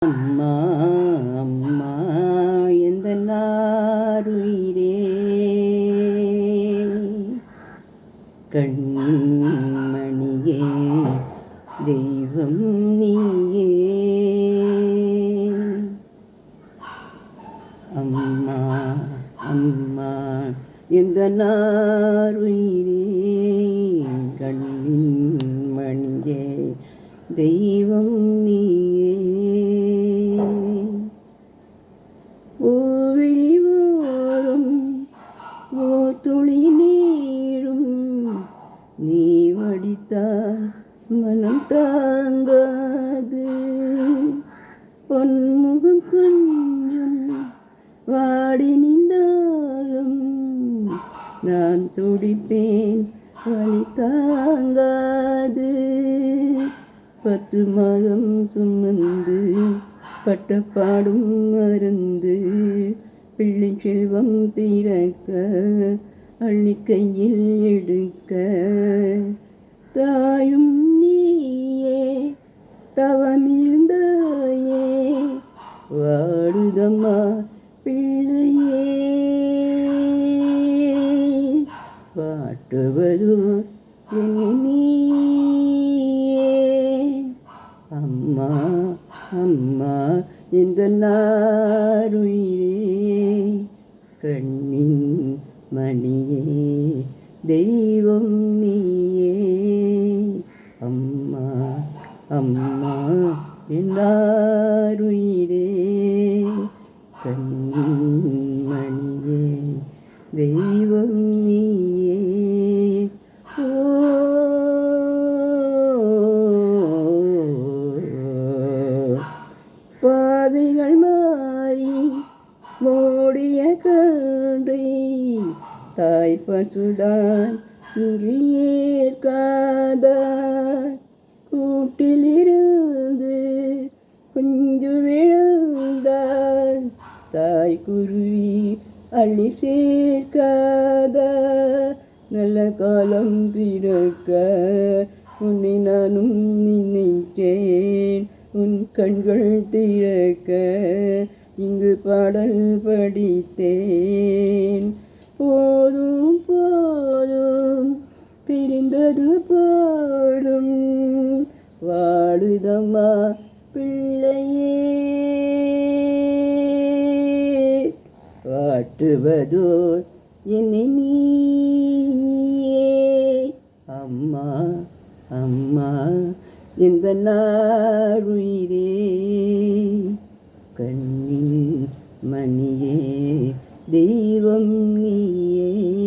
அம்மா அம்மா எந்த நாருயிரே கண்மணியே தெய்வம் நீயே அம்மா அம்மா எந்த நாருயிரே கண்மணியே தெய்வம் நீயே ஓவிழிவோரும் ஓ துளி நீரும் நீ வடித்தால் மனம் தாங்காது பொன்முகம் கொஞ்சம் வாடி நின்றாலும் நான் துடிப்பேன் வழி தாங்காது 10 மாதம் சுமந்து பட்டப்பாடும் மறந்து பிள்ளை செல்வம் பிறக்க அள்ளி கையில் எடுக்க தாயும் நீயே தவமிருந்தாயே வாடுதம்மா பிள்ளையே பாட்டுவதோ நீயே அம்மா அம்மா இந்த நாருயிரே கண்ணின் மணியே தெய்வம் நீயே அம்மா அம்மா என் நாருயிரே கண்ணின் மணியே தெய்வம் நீயே பாதைகள் மாறி மூடிய கன்றை தாய் பசுதான் இங்கு ஏற்காதார் கூட்டிலிருந்து குஞ்சு விழுந்தால் தாய் குருவி அள்ளி சேர்க்காதா நல்ல காலம் பிறக்க உன்னை நானும் நினைத்தேன் உன் கண்கள் திறக்க இங்கு பாடல் படித்தேன் போதும் போதும் பிரிந்தது போடும் வாடுதம்மா பிள்ளையே வாட்டுவதோ என்னை நீயே அம்மா அம்மா இந்த நாருயிரே கண்ணின் மணியே தெய்வம் நீயே